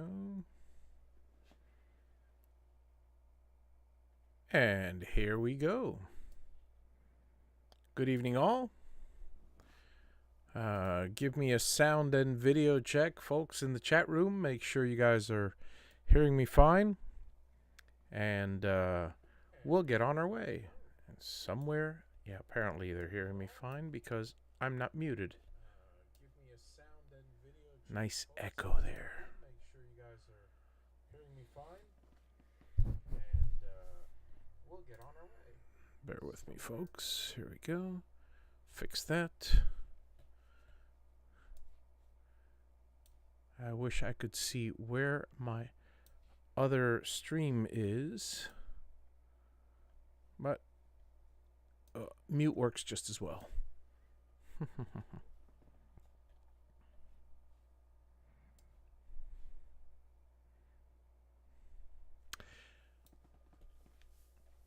go. And here we go. Good evening, all. Give me a sound and video check, folks, in the chat room. Make sure you guys are hearing me fine. And we'll get on our way. And somewhere, yeah, apparently they're hearing me fine because I'm not muted. Nice echo there. Make sure you guys are hearing me fine. And we'll get on our way. Bear with me, folks. Here we go. Fix that. I wish I could see where my other stream is, but mute works just as well.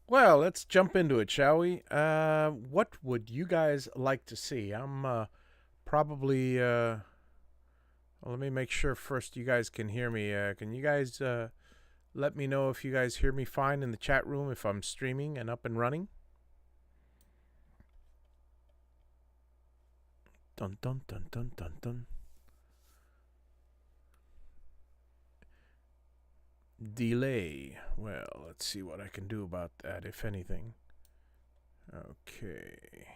Well, let's jump into it, shall we? What would you guys like to see? I'm probably... well, let me make sure first you guys can hear me. Can you guys let me know if you guys hear me fine in the chat room, if I'm streaming and up and running? Dun dun dun dun dun dun. Delay. Well, let's see what I can do about that, if anything. Okay.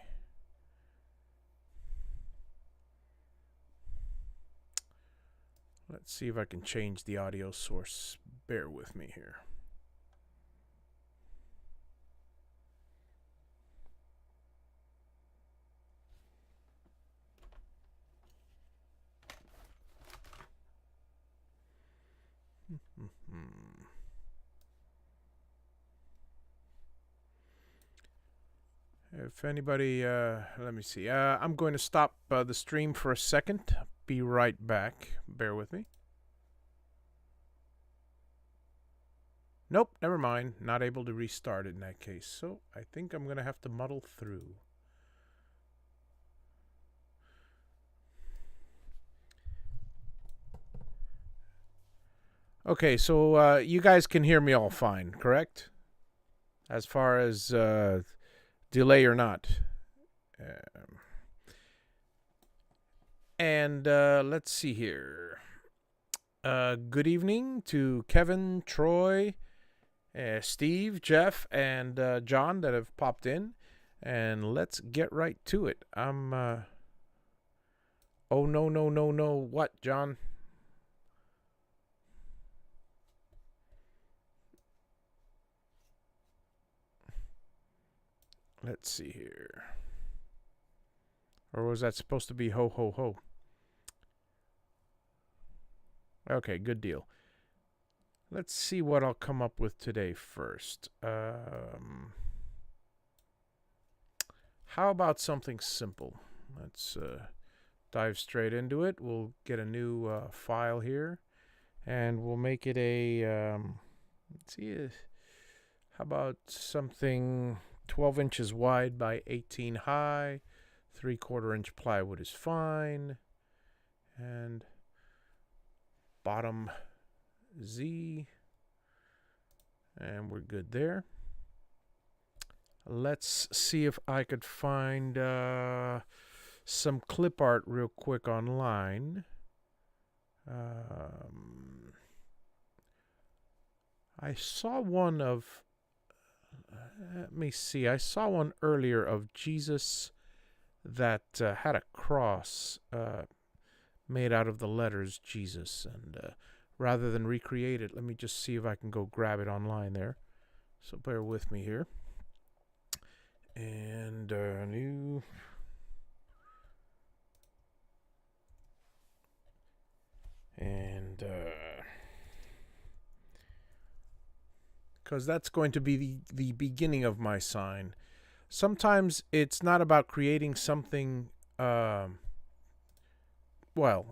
Let's see if I can change the audio source. Bear with me here. If anybody, let me see. I'm going to stop the stream for a second. Be right back. Bear with me. Nope, never mind. Not able to restart it in that case. So I think I'm going to have to muddle through. Okay, so you guys can hear me all fine, correct? As far as delay or not. And let's see here. Good evening to Kevin, Troy, Steve, Jeff, and John that have popped in. And let's get right to it. I'm... Oh, no, no, no, no. What, John? Let's see here. Or was that supposed to be ho, ho, ho? Okay, good deal. Let's see what I'll come up with today first. How about something simple? Let's dive straight into it. We'll get a new file here. And we'll make it a... let's see. How about something 12 inches wide by 18 high. 3/4 inch plywood is fine. And bottom Z. And we're good there. Let's see if I could find some clip art real quick online. I saw one of... let me see. I saw one earlier of Jesus that had a cross made out of the letters Jesus. And rather than recreate it, let me just see if I can go grab it online there. So bear with me here. And new... And... because that's going to be the beginning of my sign. Sometimes it's not about creating something... well,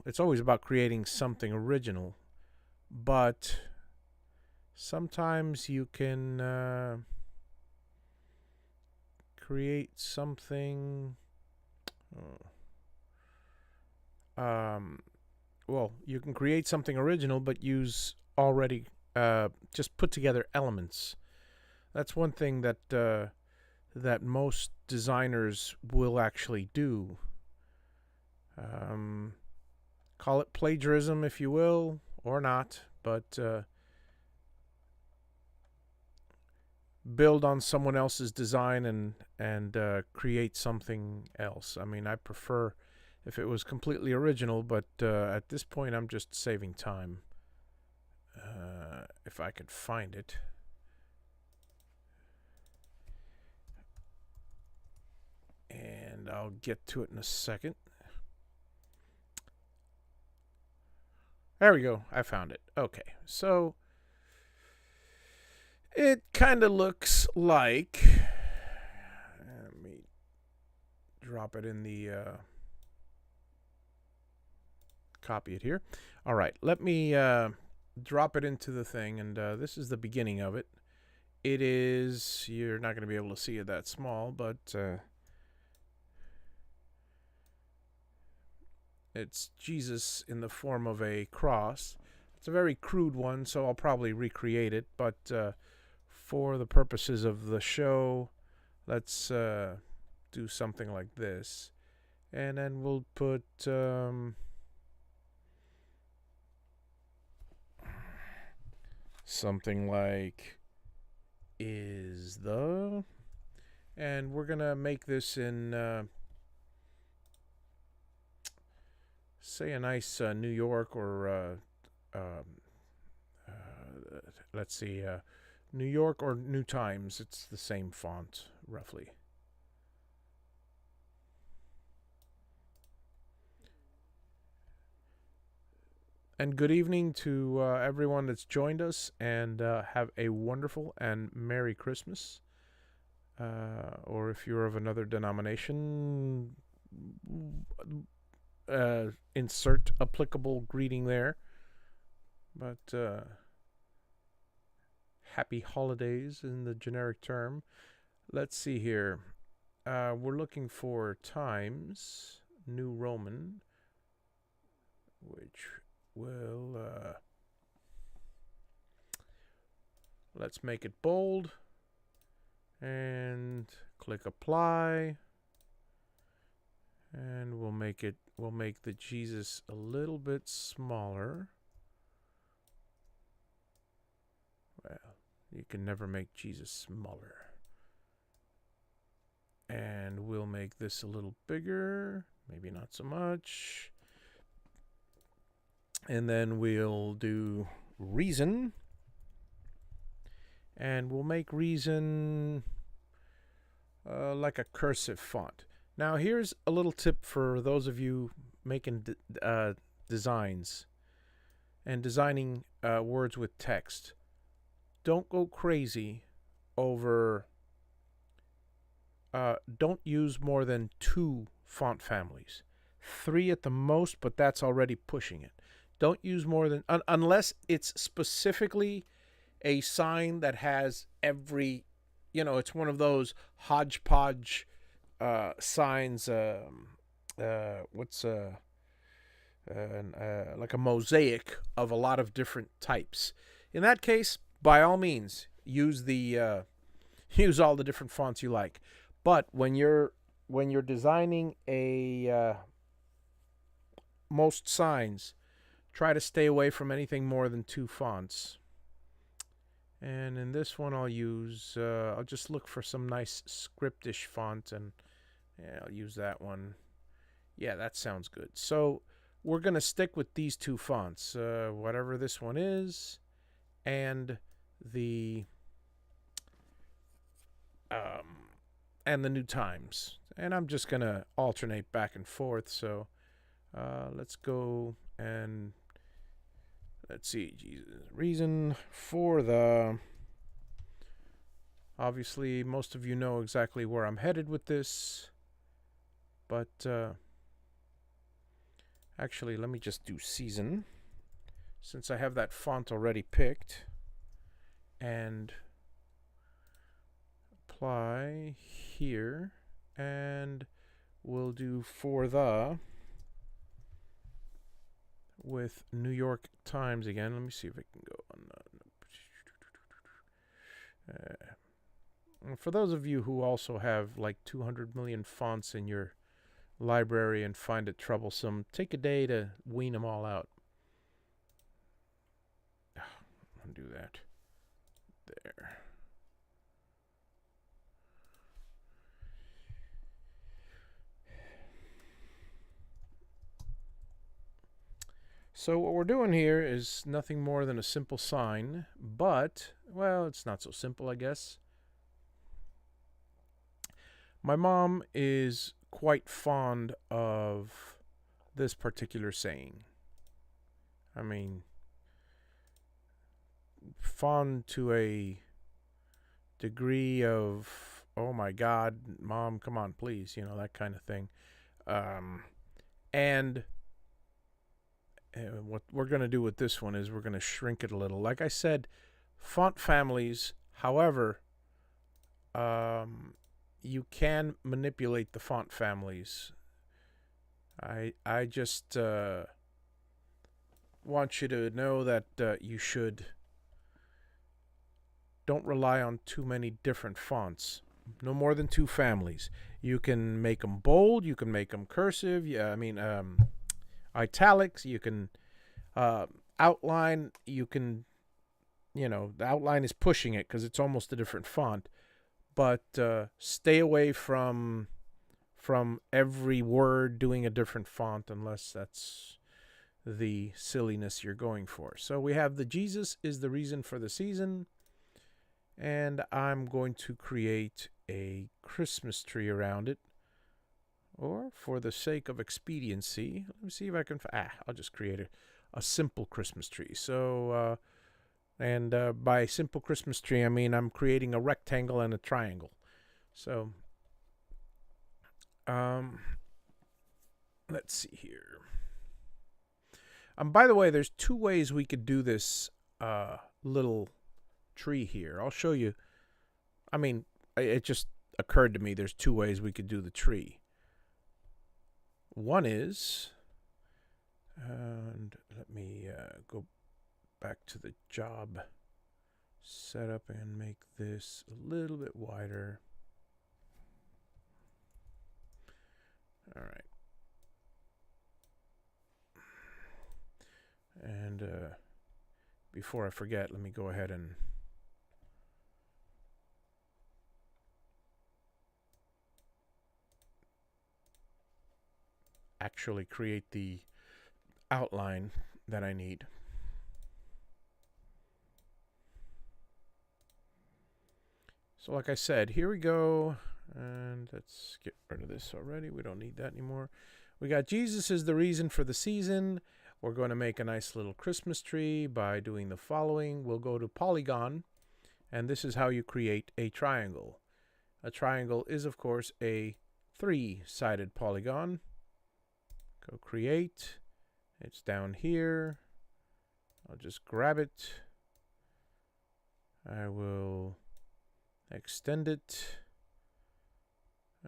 it's always about creating something original. But sometimes you can create something... well, you can create something original, but use already just put together elements. That's one thing that most designers will actually do. Um, Call it plagiarism, if you will, or not, but build on someone else's design and create something else. I mean, I prefer if it was completely original, but at this point, I'm just saving time. If I could find it. And I'll get to it in a second. There we go. I found it. Okay. So it kind of looks like. Let me drop it in the. Copy it here. All right. Let me drop it into the thing. And this is the beginning of it. It is. You're not going to be able to see it that small, but. It's Jesus in the form of a cross. It's a very crude one, so I'll probably recreate it. But for the purposes of the show, let's do something like this. And then we'll put something like is the. And we're going to make this in... say a nice New York or let's see, New York or New Times. It's the same font, roughly. And good evening to everyone that's joined us, and have a wonderful and Merry Christmas. Or if you're of another denomination, insert applicable greeting there. But happy holidays in the generic term. Let's see here. We're looking for Times New Roman, which will let's make it bold and click apply. And we'll make the Jesus a little bit smaller. Well, you can never make Jesus smaller. And we'll make this a little bigger, maybe not so much. And then we'll do reason. And we'll make reason like a cursive font. Now, here's a little tip for those of you making designs and designing words with text. Don't go crazy over... don't use more than 2 font families. 3 at the most, but that's already pushing it. Don't use more than... unless it's specifically a sign that has every... it's one of those hodgepodge... signs, like a mosaic of a lot of different types. In that case, by all means, use use all the different fonts you like. But when you're designing most signs, try to stay away from anything more than 2 fonts. And in this one, I'll just look for some nice scriptish font, and I'll use that one. Yeah, that sounds good. So we're going to stick with these 2 fonts, whatever this one is, and the New Times. And I'm just going to alternate back and forth. So let's go and let's see. Jesus, reason for the... Obviously, most of you know exactly where I'm headed with this. But actually, let me just do season, since I have that font already picked. And apply here. And we'll do for the... with New York Times again. Let me see if I can go on. For those of you who also have like 200 million fonts in your library and find it troublesome, take a day to wean them all out. Undo that. There. So what we're doing here is nothing more than a simple sign, but, well, it's not so simple, I guess. My mom is quite fond of this particular saying. I mean, fond to a degree of, oh my God, Mom, come on, please, that kind of thing. And what we're going to do with this one is we're going to shrink it a little. Like I said, font families, however, you can manipulate the font families. I just want you to know that you don't rely on too many different fonts. No more than 2 families. You can make them bold. You can make them cursive. Italics. You can outline. You can, the outline is pushing it because it's almost a different font. But stay away from every word doing a different font unless that's the silliness you're going for. So we have the Jesus is the reason for the season. And I'm going to create a Christmas tree around it. Or for the sake of expediency, let me see if I can... I'll just create a simple Christmas tree. So, by simple Christmas tree, I mean I'm creating a rectangle and a triangle. So, let's see here. By the way, there's 2 ways we could do this little tree here. I'll show you. I mean, it just occurred to me there's 2 ways we could do the tree. One is, and let me go back to the job setup and make this a little bit wider. All right. And before I forget, let me go ahead and actually create the outline that I need. So like I said, here we go. And let's get rid of this already. We don't need that anymore. We got Jesus is the reason for the season. We're going to make a nice little Christmas tree by doing the following. We'll go to Polygon, and this is how you create a triangle. A triangle is, of course, a 3-sided polygon. Go create. It's down here. I'll just grab it. I will extend it.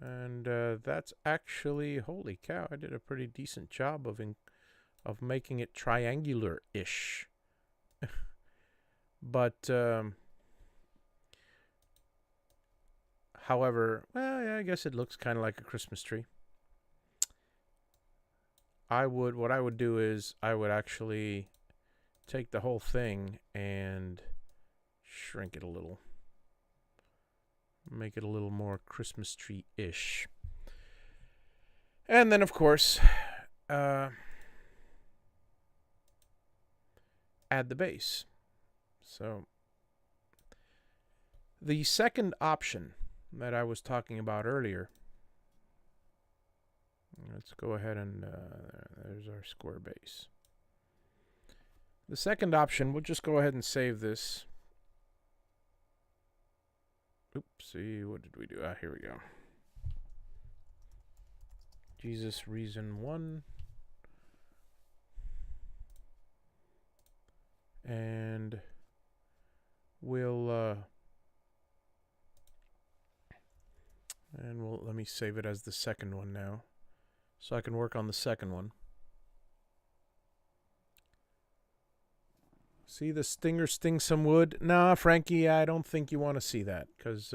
And that's actually, holy cow, I did a pretty decent job of making it triangular-ish. But, however, well, yeah, I guess it looks kind of like a Christmas tree. What I would do is I would actually take the whole thing and shrink it a little. Make it a little more Christmas tree-ish. And then, of course, add the base. So the second option that I was talking about earlier, let's go ahead and there's our square base. The second option, we'll just go ahead and save this. Oopsie, what did we do? Here we go. Jesus reason 1. And we'll let me save it as the second one now, so I can work on the second one. See the stinger sting some wood? Nah, Frankie, I don't think you want to see that, because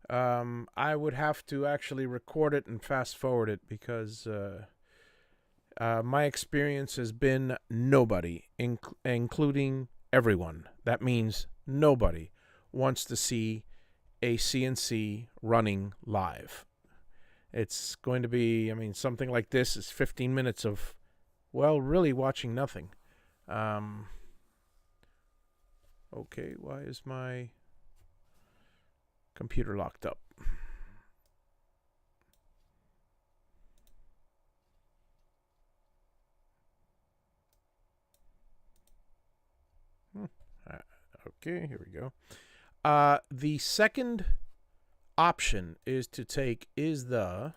I would have to actually record it and fast forward it, because my experience has been nobody, including everyone. That means nobody wants to see a CNC running live. It's going to be, I mean, something like this is 15 minutes of, well, really watching nothing. Okay, why is my computer locked up? Okay, here we go. The second option is to take let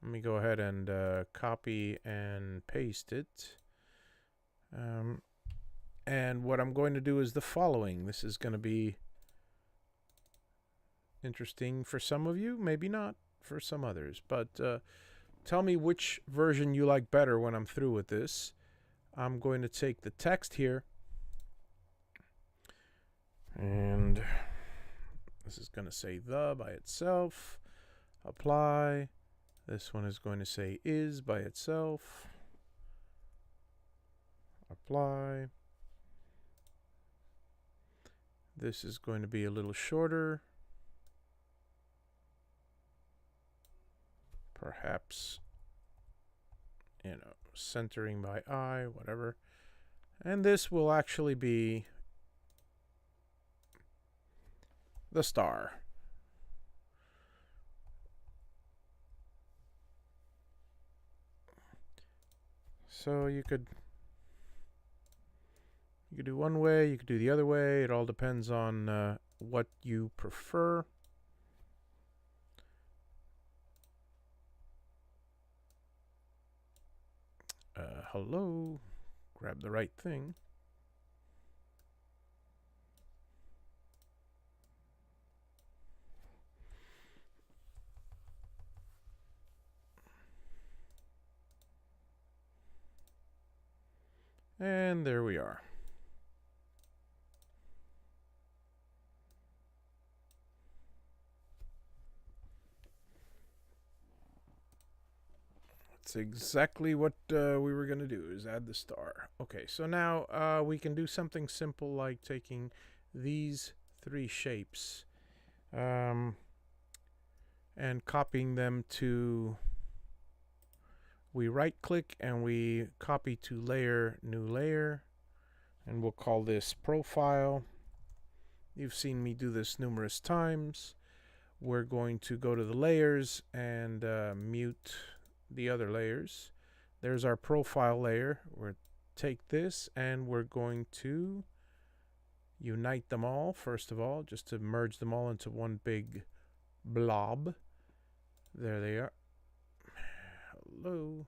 me go ahead and copy and paste it. And what I'm going to do is the following. This is going to be interesting for some of you, maybe not for some others. But tell me which version you like better when I'm through with this. I'm going to take the text here, and this is going to say the by itself. Apply. This one is going to say is by itself. Apply. This is going to be a little shorter. Perhaps, centering by I, whatever. And this will actually be the star. So you could do one way, you could do the other way. It all depends on what you prefer. Hello. Grab the right thing. And there we are. That's exactly what we were going to do, is add the star. Okay, so now we can do something simple like taking these three shapes and copying them to... We right-click and we copy to layer, new layer, and we'll call this profile. You've seen me do this numerous times. We're going to go to the layers and mute the other layers. There's our profile layer. We'll take this and we're going to unite them all, first of all, just to merge them all into one big blob. There they are. Hello.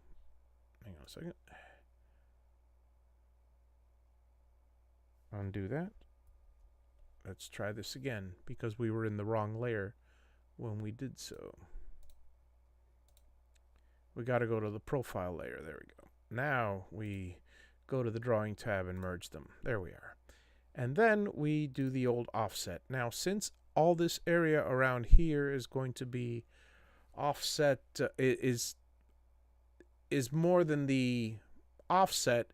Hang on a second. Undo that. Let's try this again, because we were in the wrong layer when we did so. We got to go to the profile layer. There we go. Now we go to the drawing tab and merge them. There we are. And then we do the old offset. Now, since all this area around here is going to be offset, is more than the offset,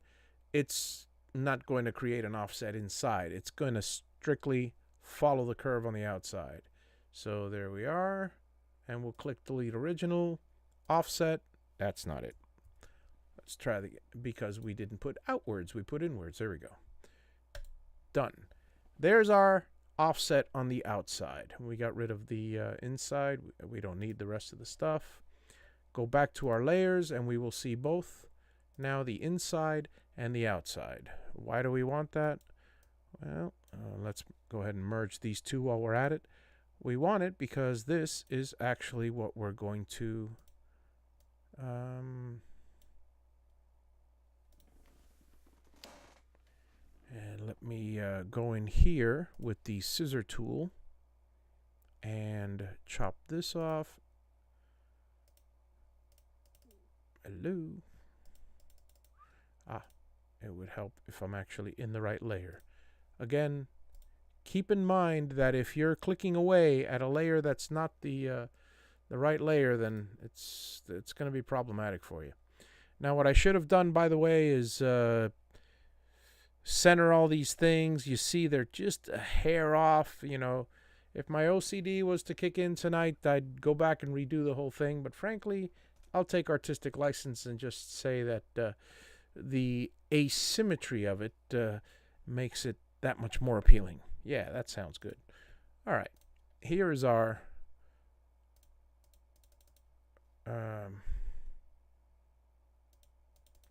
it's not going to create an offset inside. It's going to strictly follow the curve on the outside. So there we are. And we'll click delete original, offset. That's not it. Let's try the, because we didn't put outwards, we put inwards. There we go. Done. There's our offset on the outside. We got rid of the inside. We don't need the rest of the stuff. Go back to our layers and we will see both now the inside and the outside. Why do we want that? Well, let's go ahead and merge these two while we're at it. We want it because this is actually what we're going to and let me go in here with the scissor tool and chop this off. Hello. it would help if I'm actually in the right layer. Again, keep in mind that if you're clicking away at a layer that's not the right layer, then it's going to be problematic for you. Now, what I should have done, by the way, is center all these things. You see they're just a hair off. You know, if my OCD was to kick in tonight, I'd go back and redo the whole thing. But frankly, I'll take artistic license and just say that the asymmetry of it makes it that much more appealing. Yeah, that sounds good. All right, here is our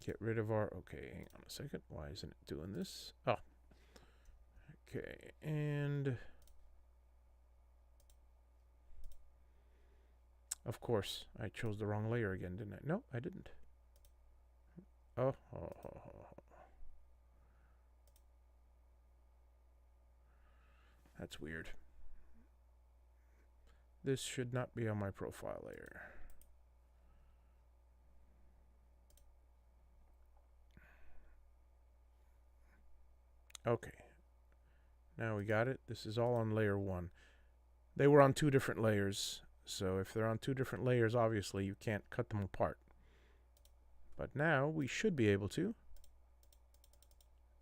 get rid of our, okay, hang on a second. Why isn't it doing this? Oh, okay, and of course, I chose the wrong layer again, didn't I? No, I didn't. Oh. That's weird. This should not be on my profile layer. Okay. Now we got it. This is all on layer 1. They were on 2 different layers. So if they're on 2 different layers, obviously you can't cut them apart. But now we should be able to.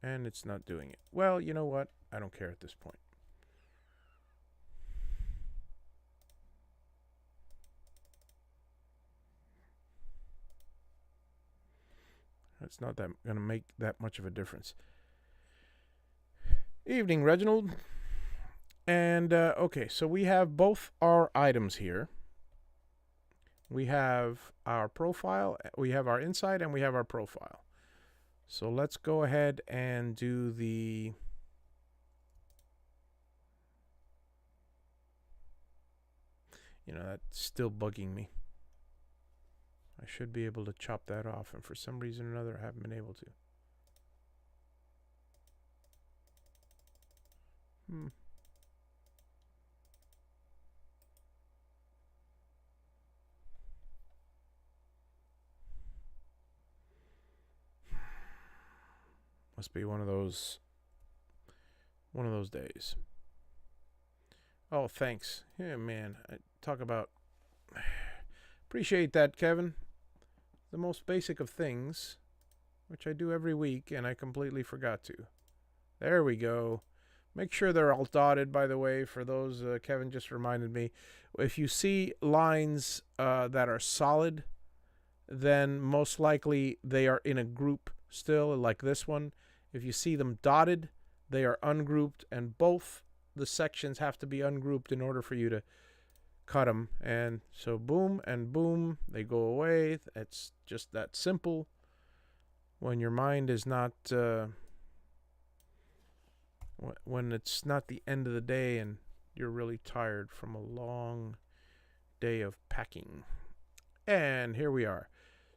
And it's not doing it. Well, you know what? I don't care at this point. It's not that going to make that much of a difference. Evening, Reginald. And, okay, so we have both our items here. We have our profile, we have our inside, and we have our profile. So let's go ahead and do the... You know, that's still bugging me. I should be able to chop that off, and for some reason or another, I haven't been able to. Must be one of those days. Oh, thanks. Yeah, man. I talk about... Appreciate that, Kevin. The most basic of things, which I do every week, and I completely forgot to. There we go. Make sure they're all dotted, by the way, for those Kevin just reminded me. If you see lines that are solid, then most likely they are in a group still, like this one. If you see them dotted, they are ungrouped, and both the sections have to be ungrouped in order for you to cut them. And so boom and boom, they go away. It's just that simple. When your mind is not... when it's not the end of the day and you're really tired from a long day of packing. And here we are.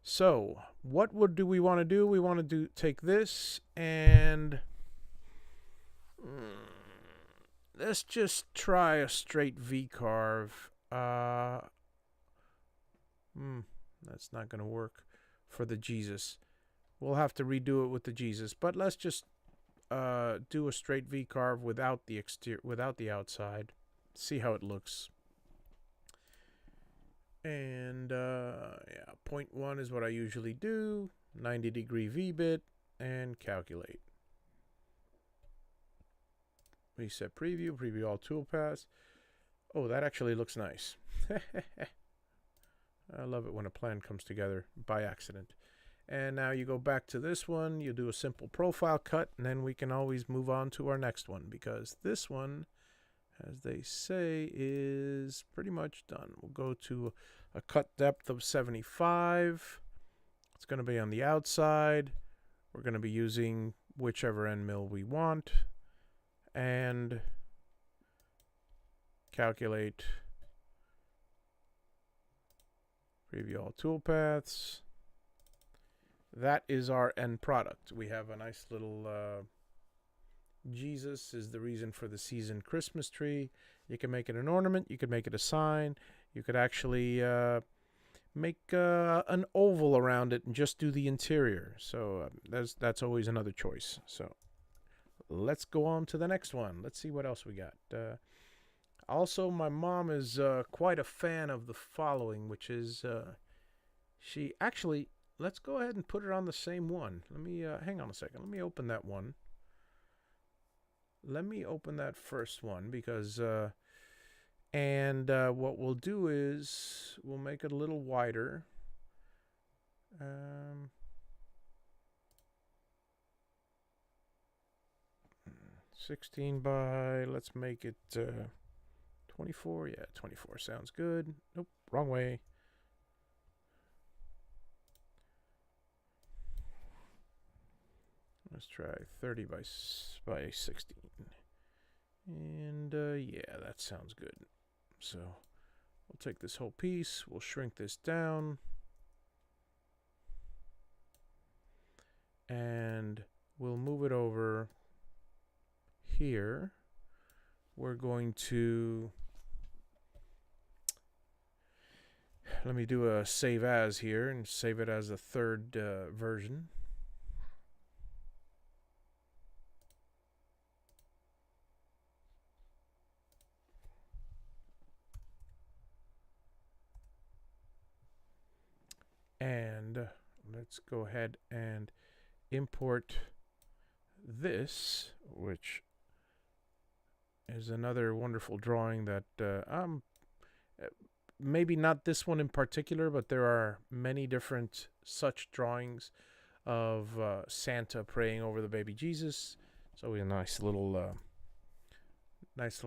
So, what do we want to do? We want to take this and let's just try a straight V-carve. That's not going to work for the Jesus. We'll have to redo it with the Jesus, but let's just do a straight V-carve without the outside. See how it looks. And yeah, 0.1 is what I usually do. 90-degree V-bit and calculate. Reset preview, preview all toolpaths. Oh, that actually looks nice. I love it when a plan comes together by accident. And now you go back to this one, you do a simple profile cut, and then we can always move on to our next one, because this one, as they say, is pretty much done. We'll go to a cut depth of 75. It's going to be on the outside. We're going to be using whichever end mill we want. And calculate. Preview all toolpaths. That is our end product. We have a nice little Jesus is the reason for the season Christmas tree. You can make it an ornament. You could make it a sign. You could actually make an oval around it and just do the interior. So that's always another choice. So let's go on to the next one. Let's see what else we got. Also, my mom is quite a fan of the following, which is she actually. Let's go ahead and put it on the same one. Let me hang on a second. Let me open that one. Let me open that first one because what we'll do is we'll make it a little wider. 16 by, let's make it 24. Yeah, 24 sounds good. Nope, wrong way. Let's try 30 by 16. And yeah, that sounds good. So we'll take this whole piece, we'll shrink this down, and we'll move it over here. We're going to, let me do a save as here and save it as a third version. And let's go ahead and import this, which is another wonderful drawing that maybe not this one in particular, but there are many different such drawings of Santa praying over the baby Jesus. So a nice little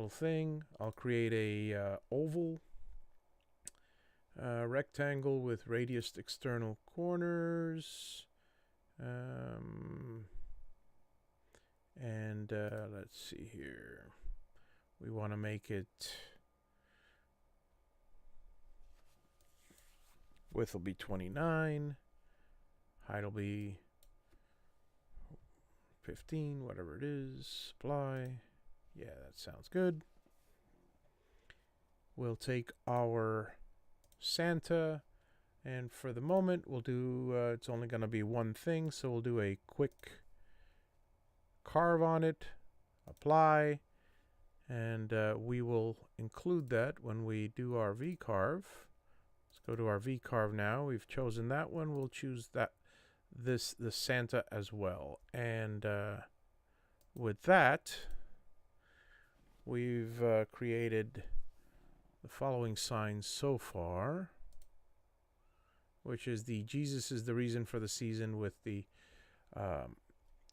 thing. I'll create a oval. Rectangle with radiused external corners. And let's see here. We want to make it, width will be 29. Height will be 15, whatever it is. Apply. Yeah, that sounds good. We'll take our Santa, and for the moment we'll do it's only going to be one thing, so we'll do a quick carve on it, apply, and we will include that when we do our V-carve. Let's go to our V-carve now. We've chosen that one. We'll choose the Santa as well, and with that we've created the following signs so far, which is the Jesus is the reason for the season with the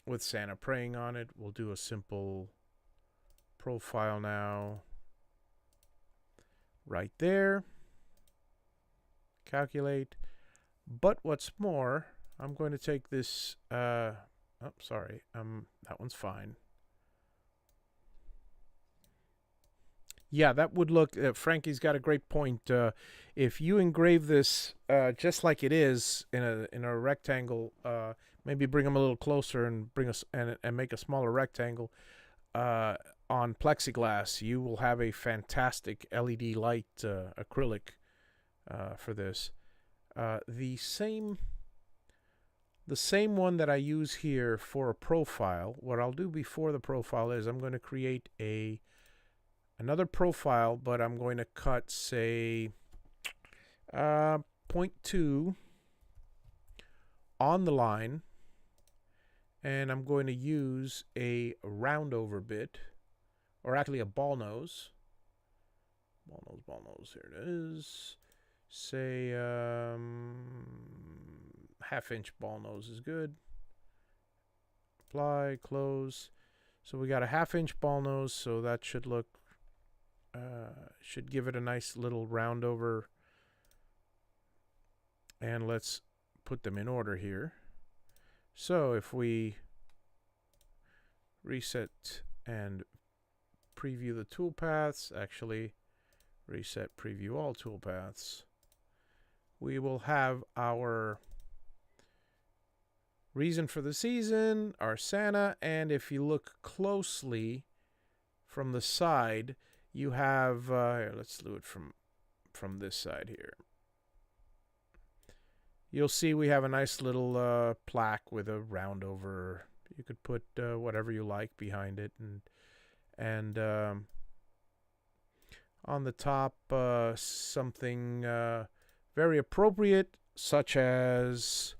with Santa praying on it. We'll do a simple profile now, right there. Calculate. But what's more, I'm going to take this. Oh, sorry. That one's fine. Yeah, that would look. Frankie's got a great point. If you engrave this just like it is in a rectangle, maybe bring them a little closer and bring us and make a smaller rectangle on plexiglass, you will have a fantastic LED light acrylic for this. The same one that I use here for a profile. What I'll do before the profile is I'm going to create another profile, but I'm going to cut, say, 0.2 on the line, and I'm going to use a round over bit, or actually a ball nose. Ball nose, here it is. Say, half-inch ball nose is good. Apply, close. So we got a half-inch ball nose, so that should look, should give it a nice little round over. And let's put them in order here. So if we reset and preview the toolpaths, actually reset, preview all toolpaths, we will have our reason for the season, our Santa, and if you look closely from the side, you have, here, let's do it from this side here. you'll see we have a nice little plaque with a round over. You could put whatever you like behind it, and on the top something very appropriate, such as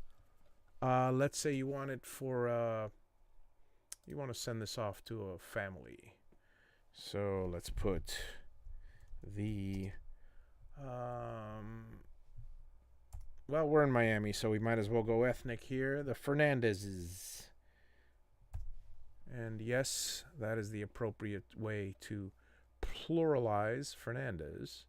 let's say you want it for you want to send this off to a family. So let's put the well, we're in Miami, so we might as well go ethnic here. The Fernandezes. And yes, that is the appropriate way to pluralize Fernandez.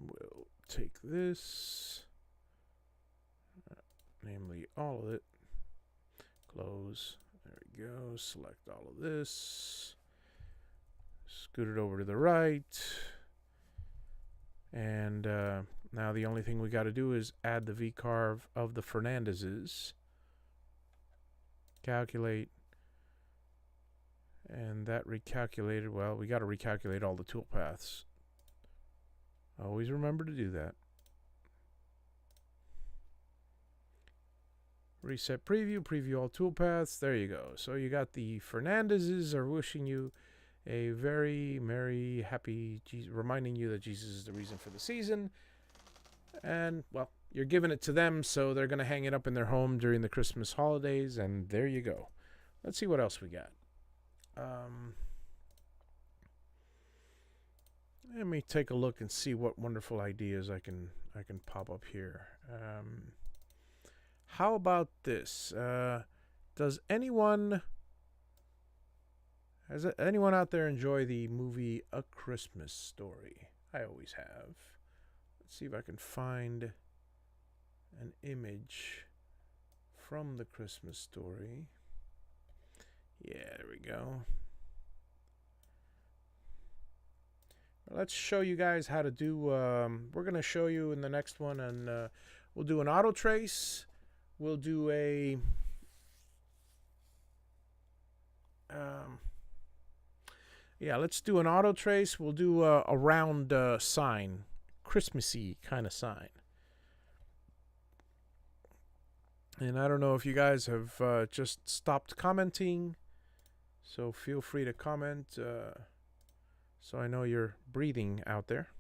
We'll take this, namely all of it. Close. There we go. Select all of this. Scoot it over to the right. And now the only thing we got to do is add the V-carve of the Fernandezes. Calculate. And that recalculated. Well, we got to recalculate all the toolpaths. Always remember to do that. Reset preview, preview all toolpaths. There you go. So you got the Fernandezes are wishing you a very merry, happy, reminding you that Jesus is the reason for the season. And, well, you're giving it to them, so they're going to hang it up in their home during the Christmas holidays, and there you go. Let's see what else we got. Let me take a look and see what wonderful ideas I can pop up here. How about this? Has anyone out there enjoy the movie A Christmas Story? I always have. Let's see if I can find an image from The Christmas Story. Yeah, there we go. Let's show you guys how to do, we're going to show you in the next one, and we'll do an auto trace. We'll do a yeah, let's do an auto trace. We'll do a round sign, Christmassy kind of sign. And I don't know if you guys have just stopped commenting, so feel free to comment so I know you're breathing out there.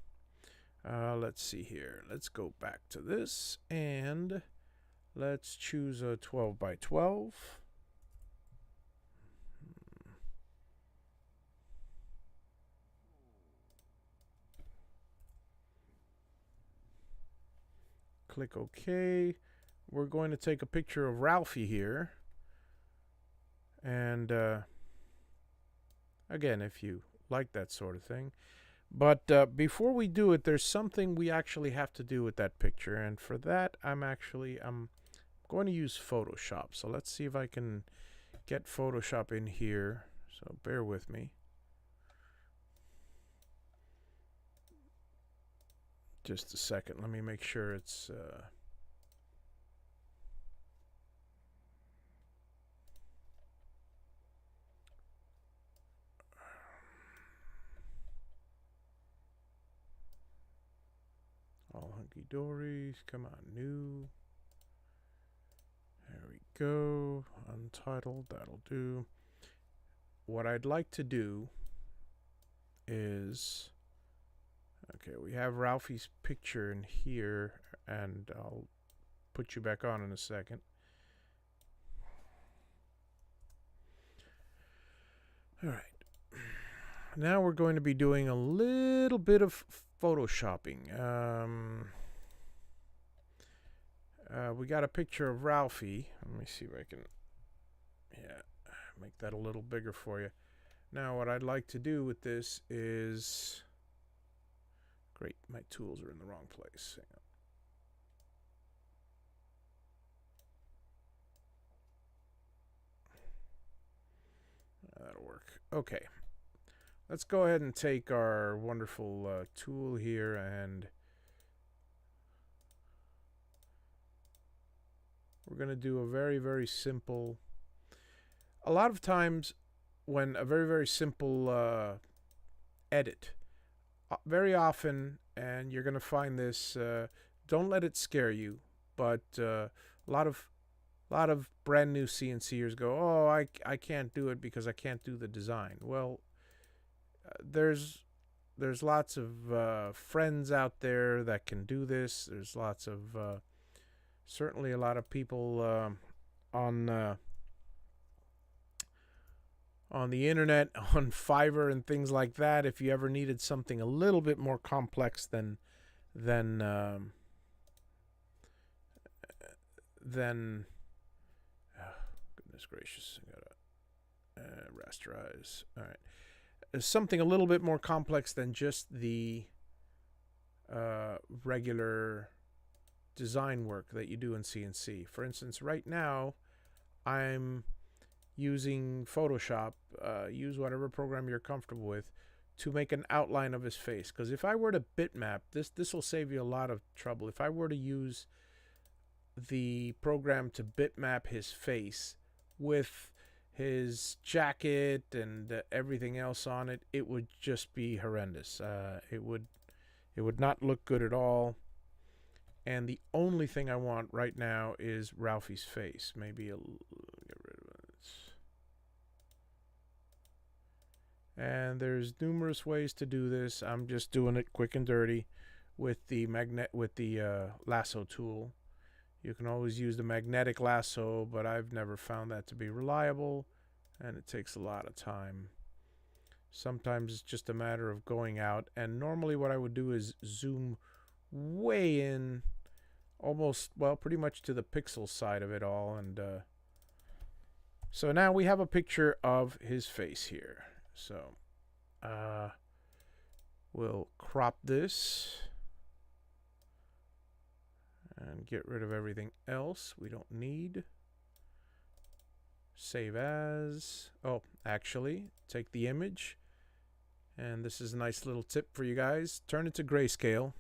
Let's see here. Let's go back to this, and let's choose a 12 by 12. Click OK. We're going to take a picture of Ralphie here. And again, if you like that sort of thing. But before we do it, there's something we actually have to do with that picture. And for that, I'm going to use Photoshop. So let's see if I can get Photoshop in here. So bear with me. Just a second. Let me make sure it's... all hunky-dory. Come on, new. There we go. Untitled. That'll do. What I'd like to do is... Okay, we have Ralphie's picture in here, and I'll put you back on in a second. All right. Now we're going to be doing a little bit of photoshopping. We got a picture of Ralphie. Let me see if I can, make that a little bigger for you. Now what I'd like to do with this is... Great, my tools are in the wrong place. Hang on. That'll work. Okay. Let's go ahead and take our wonderful tool here and we're going to do a very, very simple. A lot of times when a very, very simple edit, very often, and you're going to find this, don't let it scare you, but a lot of brand new CNCers go, oh, I can't do it because I can't do the design. Well, there's lots of friends out there that can do this. There's lots of certainly a lot of people on the internet, on Fiverr and things like that. If you ever needed something a little bit more complex than oh, goodness gracious, I gotta rasterize. All right. Something a little bit more complex than just the regular design work that you do in CNC. For instance, right now I'm using Photoshop, use whatever program you're comfortable with, to make an outline of his face. Because if I were to bitmap, this will save you a lot of trouble. If I were to use the program to bitmap his face with his jacket and everything else on it, it would just be horrendous. It would not look good at all. And the only thing I want right now is Ralphie's face. Maybe get rid of it. And there's numerous ways to do this. I'm just doing it quick and dirty with the lasso tool. You can always use the magnetic lasso, but I've never found that to be reliable, and it takes a lot of time. Sometimes it's just a matter of going out, and normally what I would do is zoom way in, almost, well, pretty much to the pixel side of it all. And so now we have a picture of his face here. So we'll crop this and get rid of everything else we don't need. Save as. Oh, actually, take the image, and this is a nice little tip for you guys. Turn it to grayscale.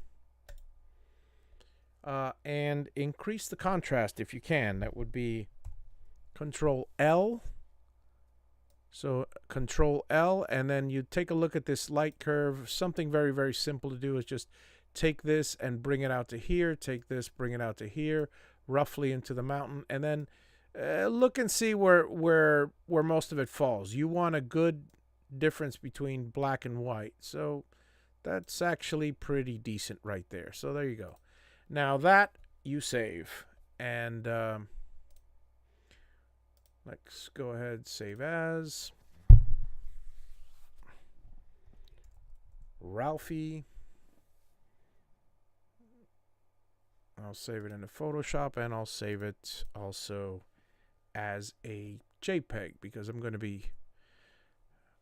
And increase the contrast if you can. That would be Control L. So Control L, and then you take a look at this light curve. Something very, very simple to do is just take this and bring it out to here. Take this, bring it out to here, roughly into the mountain, and then look and see where most of it falls. You want a good difference between black and white. So that's actually pretty decent right there. So there you go. Now that you save, and let's go ahead, save as Ralphie. I'll save it into Photoshop, and I'll save it also as a JPEG, because I'm going to be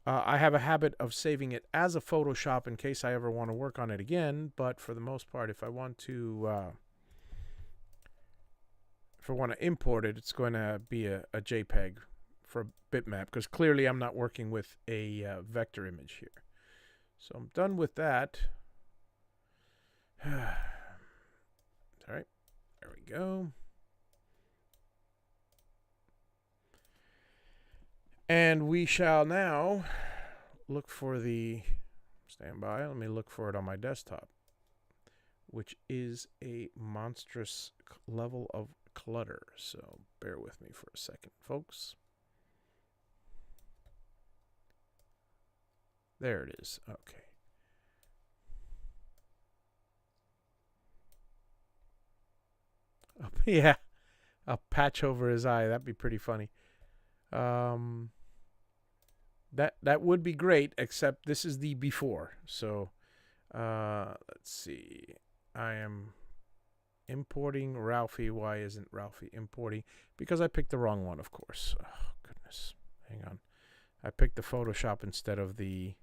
I have a habit of saving it as a Photoshop in case I ever want to work on it again. But for the most part, if I want to import it, it's going to be a JPEG for bitmap, because clearly I'm not working with a vector image here. So I'm done with that. All right, there we go. And we shall now look for the, stand by, let me look for it on my desktop, which is a monstrous level of clutter. So bear with me for a second, folks. There it is. Okay. Yeah, a patch over his eye. That'd be pretty funny. That would be great, except this is the before. So let's see. I am importing Ralphie. Why isn't Ralphie importing? Because I picked the wrong one, of course. Oh, goodness. Hang on. I picked the Photoshop instead of the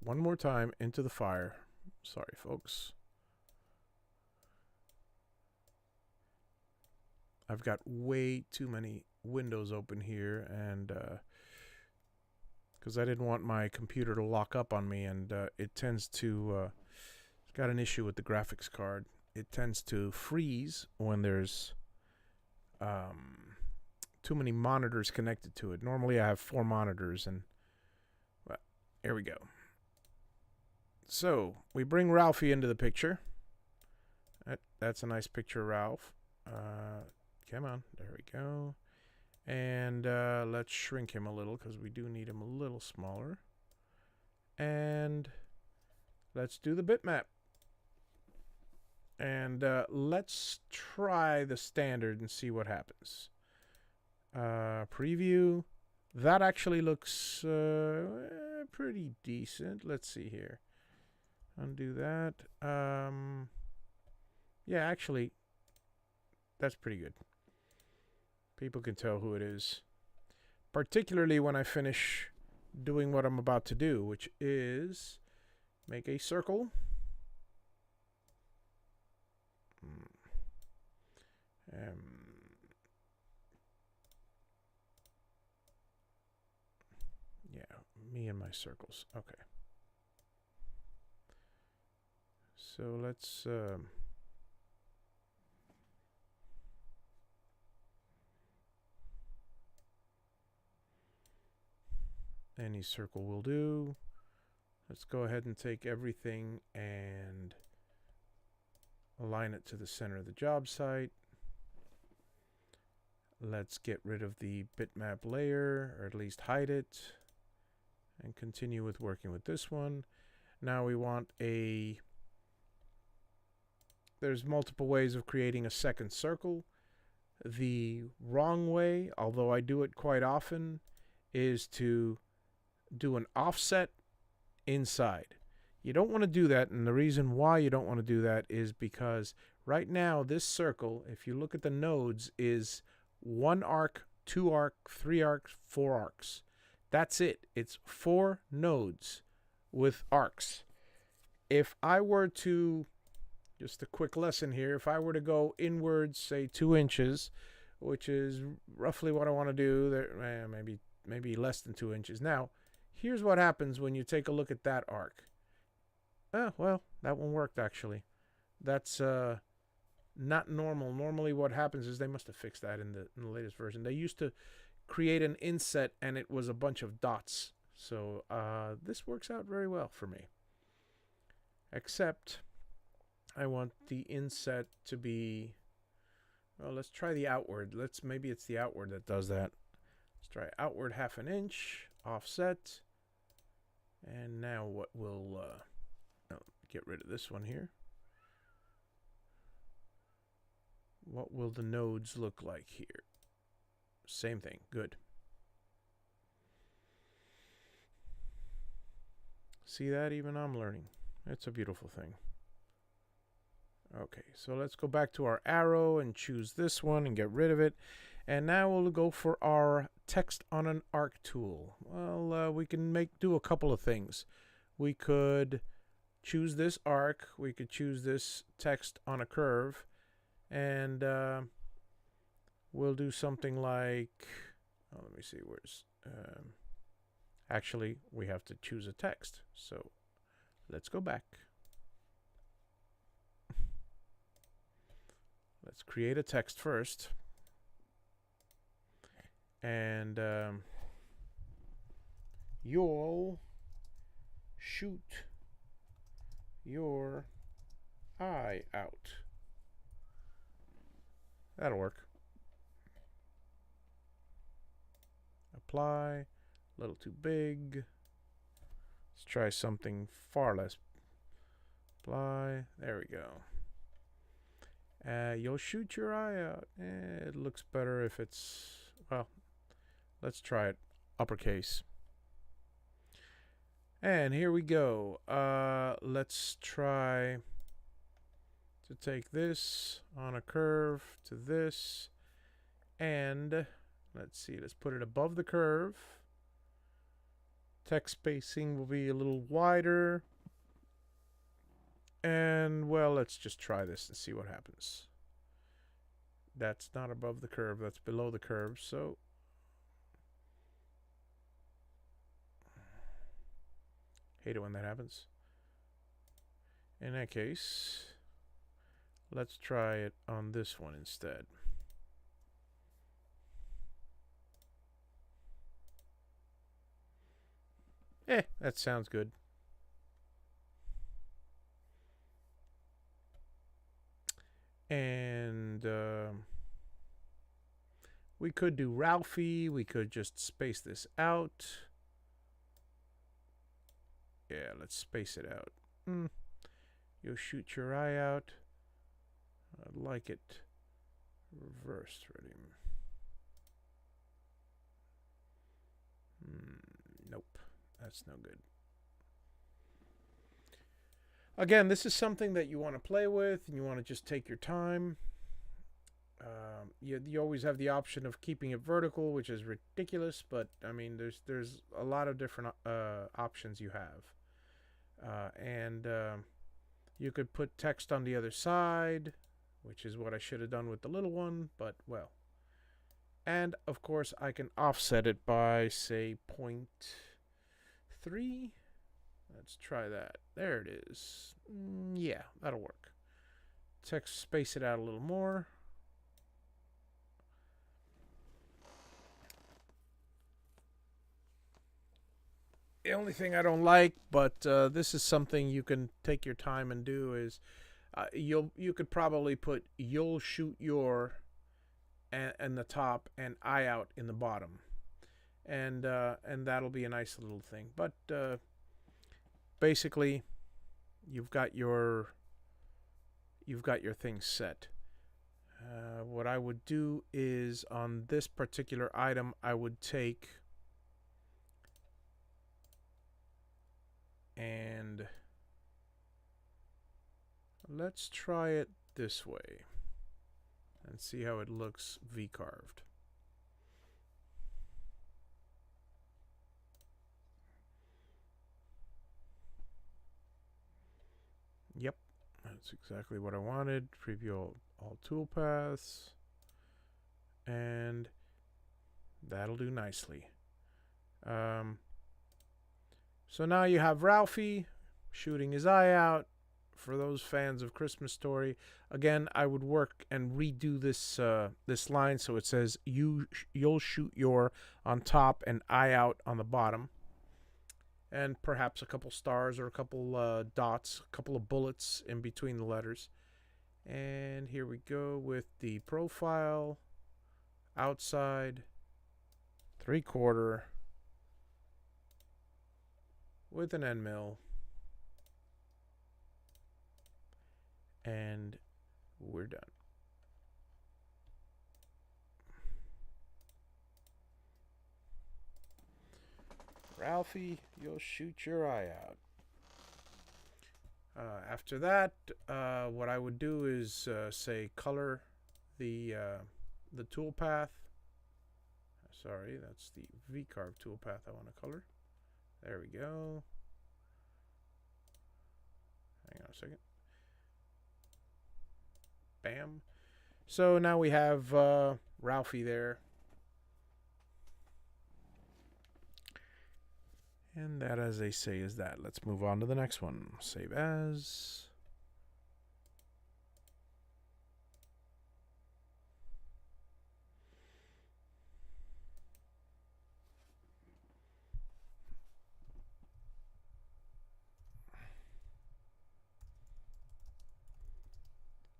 one more time into the fire. Sorry, folks. I've got way too many windows open here, and because I didn't want my computer to lock up on me, and it tends to it's got an issue with the graphics card. It tends to freeze when there's too many monitors connected to it. Normally I have 4 monitors, and well, here we go. So we bring Ralphie into the picture. That's a nice picture of Ralph. Come on, there we go. And let's shrink him a little, because we do need him a little smaller. And let's do the bitmap. And let's try the standard and see what happens. Preview. That actually looks pretty decent. Let's see here. Undo that. Yeah, actually, that's pretty good. People can tell who it is. Particularly when I finish doing what I'm about to do, which is make a circle. Yeah, me and my circles. Okay. So let's any circle will do. Let's go ahead and take everything and align it to the center of the job site. Let's get rid of the bitmap layer, or at least hide it, and continue with working with this one. Now we want there's multiple ways of creating a second circle. The wrong way, although I do it quite often, is to do an offset inside. You don't want to do that, and the reason why you don't want to do that is because right now this circle, if you look at the nodes, is 1 arc, 2 arc, 3 arcs, 4 arcs. That's it. It's 4 nodes with arcs. If I were to, just a quick lesson here, if I were to go inwards, say 2 inches, which is roughly what I want to do, there, maybe less than 2 inches. Now, here's what happens when you take a look at that arc. Well, that one worked actually. That's not normal. Normally what happens is, they must have fixed that in the latest version. They used to create an inset and it was a bunch of dots. So this works out very well for me. Except I want the inset to be, well, let's try the outward. Maybe it's the outward that does that. Let's try outward 1/2 inch, offset. And now what will, get rid of this one here. What will the nodes look like here? Same thing, good. See that? Even I'm learning. It's a beautiful thing. Okay, so let's go back to our arrow and choose this one and get rid of it. And now we'll go for our text on an arc tool. Well, we can do a couple of things. We could choose this arc. We could choose this text on a curve. And we'll do something like, let me see, where's, actually, we have to choose a text. So let's go back. Let's create a text first. And you'll shoot your eye out. That'll work. Apply. A little too big. Let's try something far less. Apply. There we go. You'll shoot your eye out. It looks better if it's, well, let's try it uppercase. And here we go. Let's try to take this on a curve to this. And let's see, let's put it above the curve. Text spacing will be a little wider. And, well, let's just try this and see what happens. That's not above the curve. That's below the curve. So hate it when that happens. In that case, let's try it on this one instead. That sounds good. And we could do Ralphie. We could just space this out. Yeah, let's space it out. You'll shoot your eye out. I'd like it reversed. Ready? Nope, that's no good. Again, this is something that you want to play with, and you want to just take your time. You always have the option of keeping it vertical, which is ridiculous, but I mean, there's a lot of different options you have, and you could put text on the other side, which is what I should have done with the little one, but well. And of course, I can offset it by say 0.3. Let's try that. There it is. Yeah, that'll work. Text, space it out a little more. The only thing I don't like, but this is something you can take your time and do, is you could probably put "you'll shoot your" in the top and "eye out" in the bottom, and that'll be a nice little thing. But basically, you've got your thing set. What I would do is, on this particular item, I would take and let's try it this way and see how it looks V-carved. Yep, that's exactly what I wanted. Preview all toolpaths, and that'll do nicely. So now you have Ralphie shooting his eye out. For those fans of Christmas Story, again, I would work and redo this this line so it says you'll shoot your on top and eye out on the bottom, and perhaps a couple stars or a couple dots, a couple of bullets in between the letters. And here we go with the profile, outside, 3/4 with an end mill. And we're done. Ralphie, you'll shoot your eye out. After that, what I would do is say color the toolpath. Sorry, that's the V-carve toolpath I want to color. There we go. Hang on a second. Bam. So now we have Ralphie there. And that, as they say, is that. Let's move on to the next one. Save as.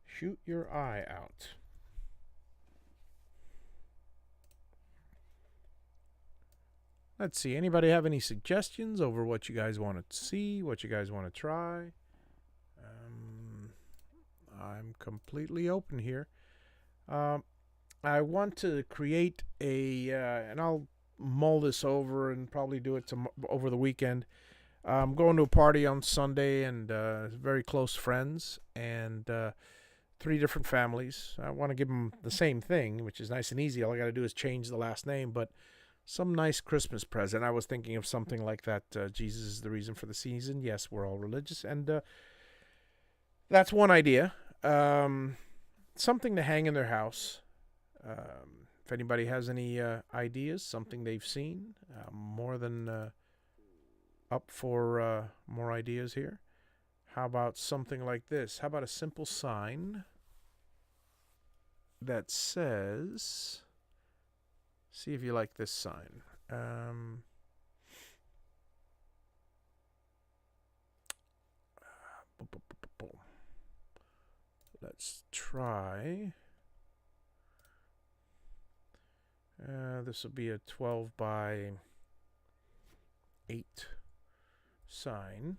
Shoot your eye out. Let's see. Anybody have any suggestions over what you guys want to see, what you guys want to try? I'm completely open here. I want to create a, and I'll mull this over and probably do it over the weekend. I'm going to a party on Sunday, and very close friends, and 3 different families. I want to give them the same thing, which is nice and easy. All I got to do is change the last name, but some nice Christmas present. I was thinking of something like that. Jesus is the reason for the season. Yes, we're all religious, and that's one idea. Something to hang in their house. If anybody has any ideas, something they've seen, more than up for more ideas here. How about something like this? How about a simple sign that says, see if you like this sign. Let's try. This will be a 12 by 8 sign,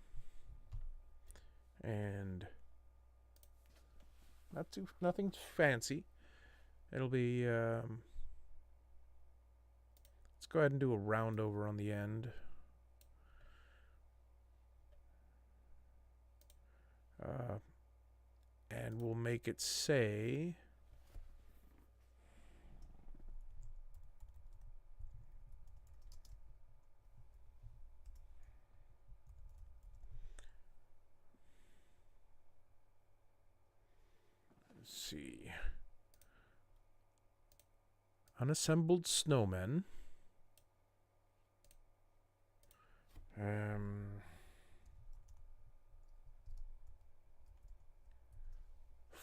and nothing fancy. It'll be let's go ahead and do a round over on the end. And we'll make it say unassembled snowmen.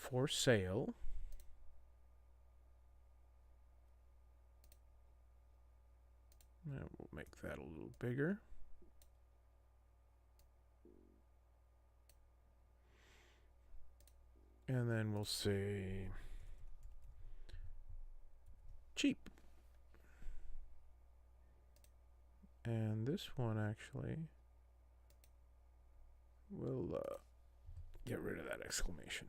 For sale. And we'll make that a little bigger. And then we'll say cheap. And this one actually will get rid of that exclamation.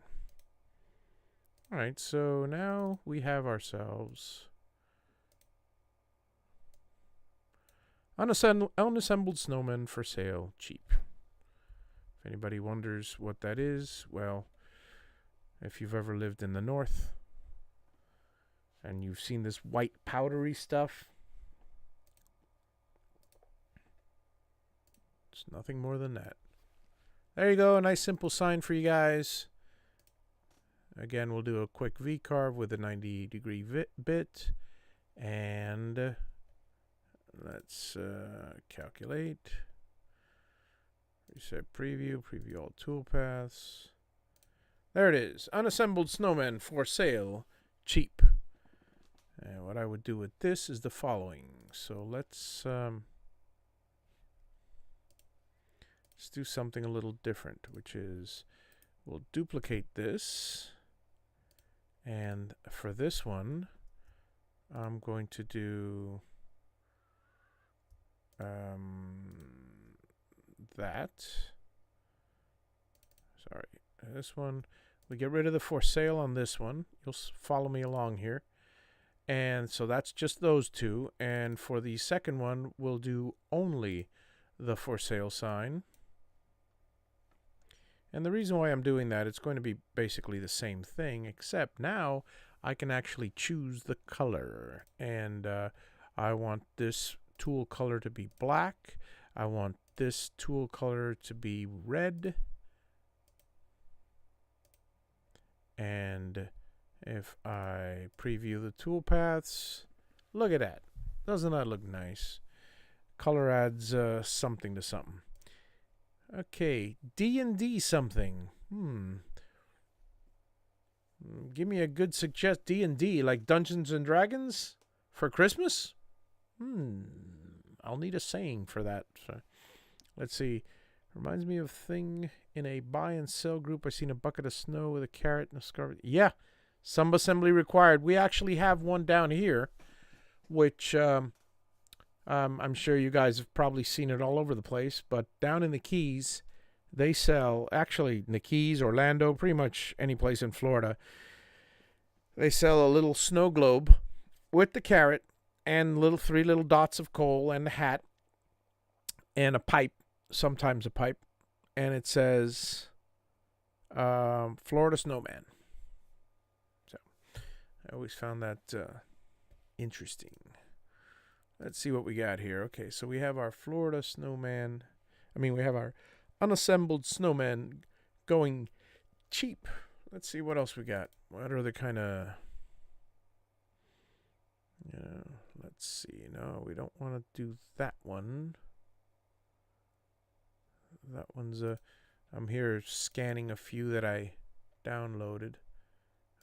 All right, so now we have ourselves unassembled snowmen for sale, cheap. If anybody wonders what that is, well, if you've ever lived in the north and you've seen this white powdery stuff, it's nothing more than that. There you go, a nice simple sign for you guys. Again, we'll do a quick V-carve with a 90-degree bit. And let's calculate. Reset preview, preview all toolpaths. There it is. Unassembled snowmen for sale, cheap. And what I would do with this is the following. So let's do something a little different, which is we'll duplicate this. And for this one, I'm going to do that. Sorry, this one. We get rid of the for sale on this one. You'll follow me along here. And so that's just those two. And for the second one, we'll do only the for sale sign. And the reason why I'm doing that, it's going to be basically the same thing, except now I can actually choose the color. And I want this tool color to be black. I want this tool color to be red. And if I preview the toolpaths, look at that. Doesn't that look nice? Color adds something to something. Okay, D&D something. Give me a good suggest. D&D, like Dungeons and Dragons for Christmas? I'll need a saying for that. So, let's see. Reminds me of thing in a buy and sell group. I seen a bucket of snow with a carrot and a scarf. Yeah, some assembly required. We actually have one down here, which I'm sure you guys have probably seen it all over the place. But down in the Keys, they sell, actually in the Keys, Orlando, pretty much any place in Florida, they sell a little snow globe with the carrot and three little dots of coal and a hat and a pipe, sometimes a pipe, and it says Florida Snowman. So I always found that interesting. Let's see what we got here. Okay, so we have our Florida Snowman. We have our unassembled snowman going cheap. Let's see what else we got. What other kind of Let's see. No, we don't want to do that one. That one's I'm here scanning a few that I downloaded.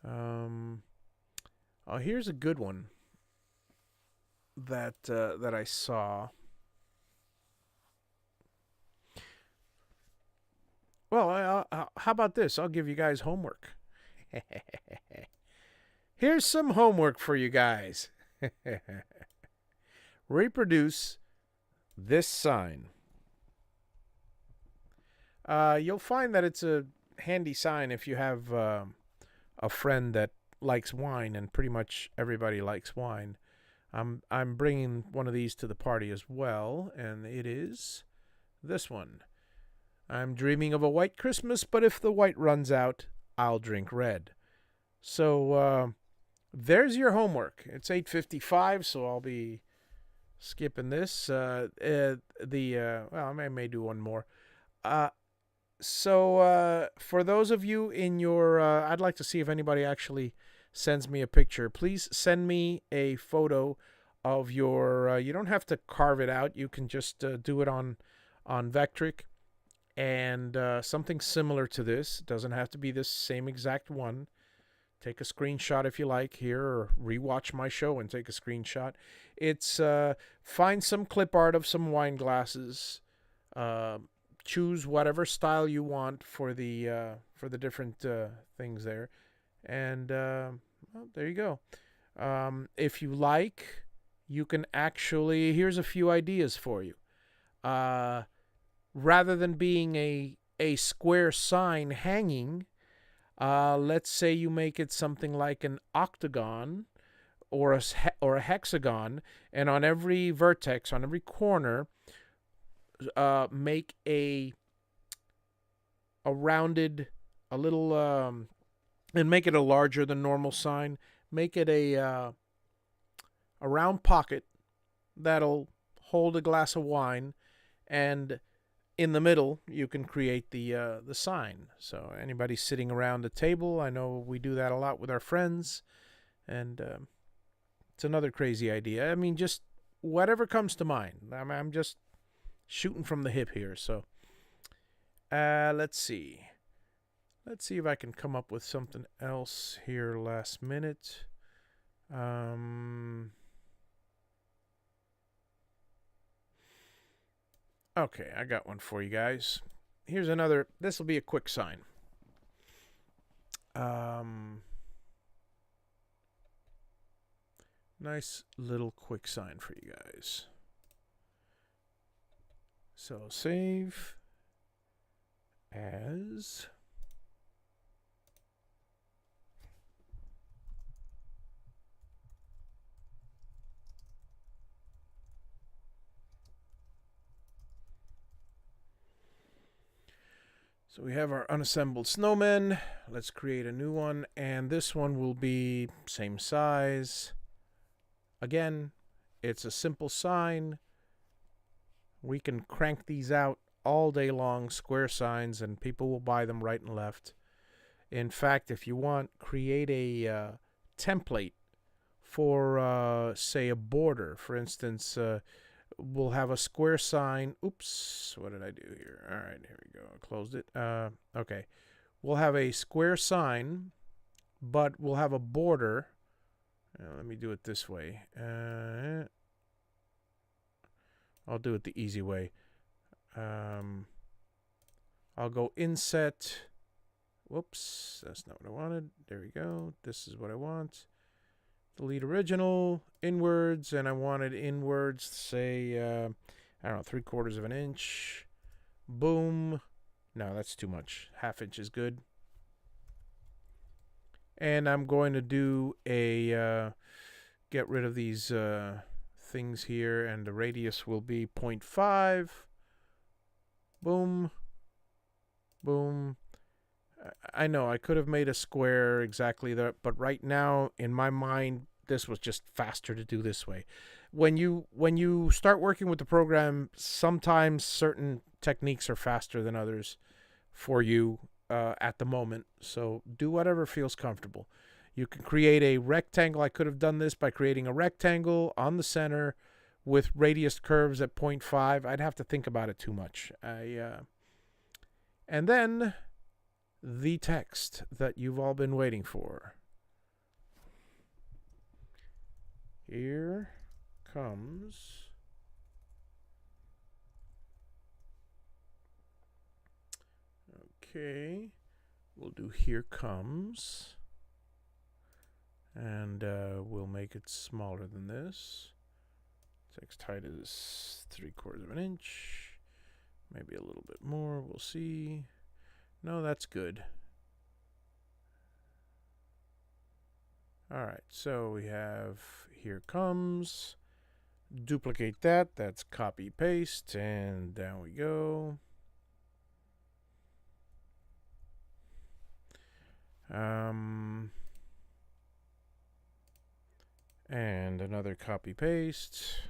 Oh, here's a good one that I saw. Well, how about this? I'll give you guys homework. Here's some homework for you guys. Reproduce this sign. You'll find that it's a handy sign if you have a friend that likes wine, and pretty much everybody likes wine. I'm bringing one of these to the party as well, and it is this one. I'm dreaming of a white Christmas, but if the white runs out, I'll drink red. So there's your homework. It's 8:55, so I'll be skipping this. Well, I may do one more. So for those of you in your, I'd like to see if anybody actually sends me a picture. Please send me a photo of your, you don't have to carve it out. You can just do it on Vectric. And something similar to this. It doesn't have to be this same exact one. Take a screenshot if you like here, or rewatch my show and take a screenshot. It's find some clip art of some wine glasses. Choose whatever style you want for the different things there, and well, there you go. If you like, you can actually. Here's a few ideas for you. Rather than being a square sign hanging, let's say you make it something like an octagon or a hexagon, and on every vertex, on every corner, make a rounded, a little, and make it a larger than normal sign. Make it a round pocket that'll hold a glass of wine, and in the middle, you can create the sign. So anybody sitting around the table, I know we do that a lot with our friends, and it's another crazy idea. I mean, just whatever comes to mind. I'm just shooting from the hip here. So let's see. Let's see if I can come up with something else here last minute. Okay, I got one for you guys. Here's another. This will be a quick sign. Nice little quick sign for you guys. So save as. So we have our unassembled snowmen. Let's create a new one, and this one will be same size. Again, it's a simple sign. We can crank these out all day long, square signs, and people will buy them right and left. In fact, if you want, create a template for, say, a border. For instance, we'll have a square sign. Oops, what did I do here? All right, here we go. I closed it. Okay. We'll have a square sign, but we'll have a border. Let me do it this way. I'll do it the easy way. I'll go inset. Whoops, that's not what I wanted. There we go. This is what I want. Delete original, inwards, and I wanted inwards, say, I don't know, 3/4 of an inch. Boom. No, that's too much. 1/2 inch is good. And I'm going to do a, get rid of these things here, and the radius will be 0.5. Boom. Boom. I know I could have made a square exactly that, but right now in my mind this was just faster to do this way. When you start working with the program, sometimes certain techniques are faster than others for you at the moment. So do whatever feels comfortable. You can create a rectangle. I could have done this by creating a rectangle on the center with radius curves at 0.5. I'd have to think about it too much. And then the text that you've all been waiting for. Here comes. Okay, we'll do here comes. And we'll make it smaller than this. Text height is 3/4 of an inch. Maybe a little bit more, we'll see. No, that's good. All right, so we have here comes. Duplicate that, that's copy paste, and down we go. And another copy paste.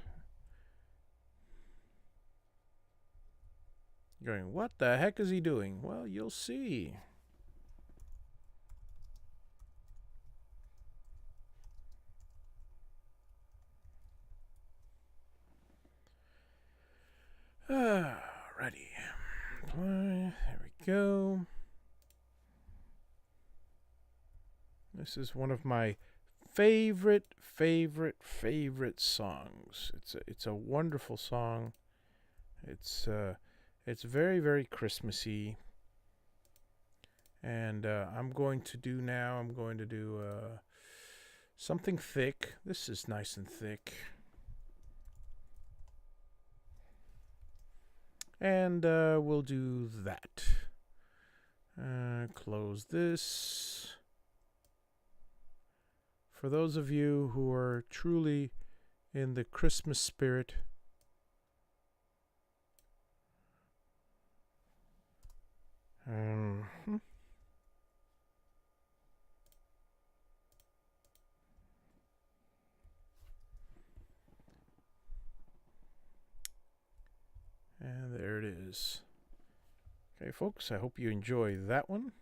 Going, what the heck is he doing? Well, you'll see. Ready. Apply. There we go. This is one of my favorite songs. It's a wonderful song. It's very, very Christmassy. And I'm going to do something thick. This is nice and thick. And we'll do that. Close this. For those of you who are truly in the Christmas spirit, and there it is. Okay, folks, I hope you enjoy that one.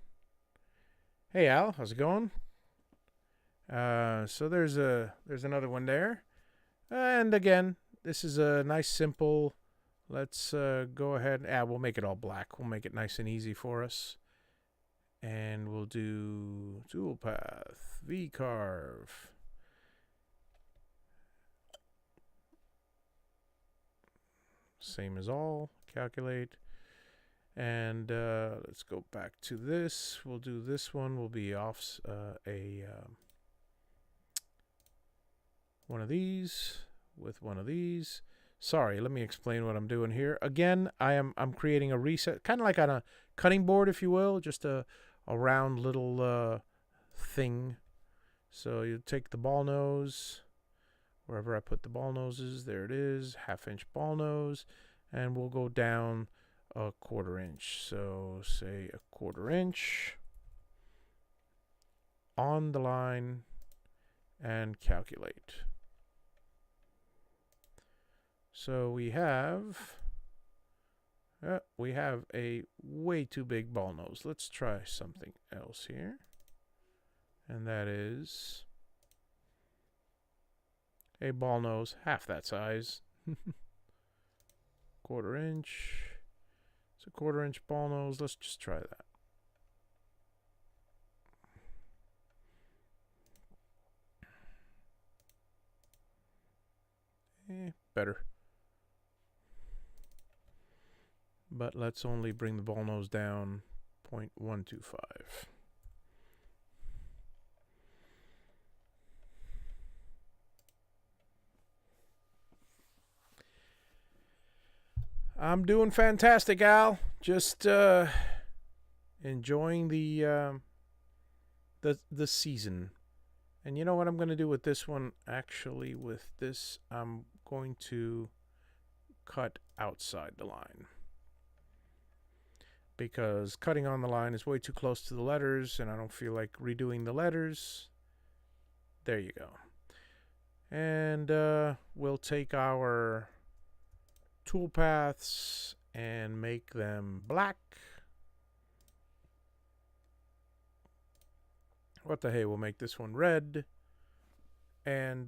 Hey, Al, how's it going? So there's another one there. And again, this is a nice, simple. Let's go ahead. We'll make it all black. We'll make it nice and easy for us. And we'll do toolpath, V-carve. Same as all. Calculate. And let's go back to this. We'll do this one. Will be off one of these with one of these. Sorry, let me explain what I'm doing here. Again, I'm creating a reset, kind of like on a cutting board, if you will, just a round little thing. So you take the ball nose, wherever I put the ball noses, there it is, 1/2 inch ball nose, and we'll go down 1/4 inch. So say 1/4 inch on the line and calculate. So we have a way too big ball nose. Let's try something else here. And that is a ball nose half that size. 1/4 inch. It's a 1/4 inch ball nose. Let's just try that. Better. But let's only bring the ball nose down 0.125. I'm doing fantastic, Al. Just enjoying the season. And you know what I'm going to do with this one? Actually, with this, I'm going to cut outside the line. Because cutting on the line is way too close to the letters, and I don't feel like redoing the letters. There you go. And we'll take our toolpaths and make them black. What the hey, we'll make this one red. And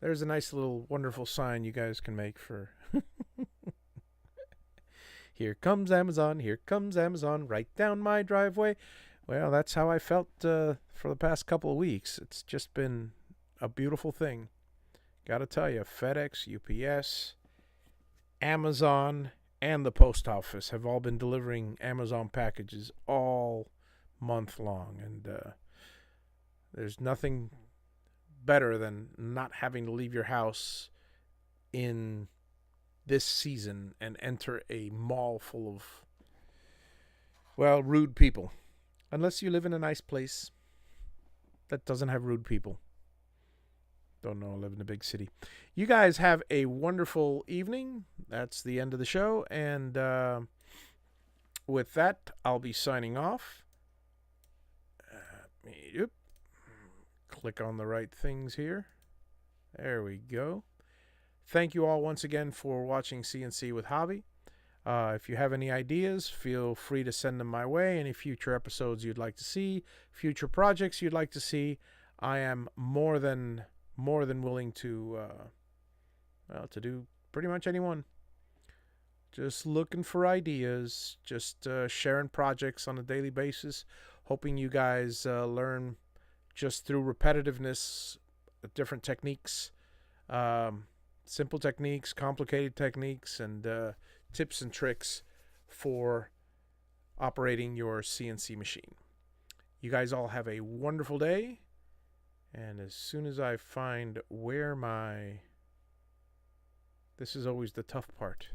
there's a nice little wonderful sign you guys can make for here comes Amazon, right down my driveway. Well, that's how I felt for the past couple of weeks. It's just been a beautiful thing. Gotta tell you, FedEx, UPS, Amazon, and the post office have all been delivering Amazon packages all month long. And there's nothing better than not having to leave your house in this season and enter a mall full of, well, rude people. Unless you live in a nice place that doesn't have rude people. Don't know, I live in a big city. You guys have a wonderful evening. That's the end of the show. And with that, I'll be signing off. Yep. Click on the right things here. There we go. Thank you all once again for watching CNC with Javi. If you have any ideas, feel free to send them my way. Any future episodes you'd like to see, future projects you'd like to see, I am more than willing to do pretty much anyone. Just looking for ideas, just sharing projects on a daily basis, hoping you guys learn just through repetitiveness, different techniques, simple techniques, complicated techniques, and tips and tricks for operating your CNC machine. You guys all have a wonderful day. And as soon as I find where this is always the tough part.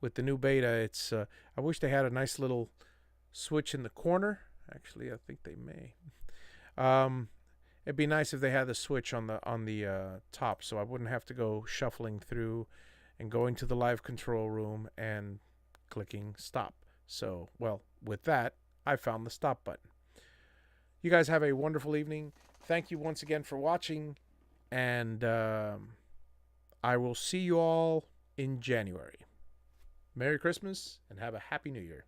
With the new beta, it's I wish they had a nice little switch in the corner. Actually, I think they may. It'd be nice if they had the switch on the top, so I wouldn't have to go shuffling through and going to the live control room and clicking stop. So, well, with that, I found the stop button. You guys have a wonderful evening. Thank you once again for watching, and I will see you all in January. Merry Christmas, and have a Happy New Year.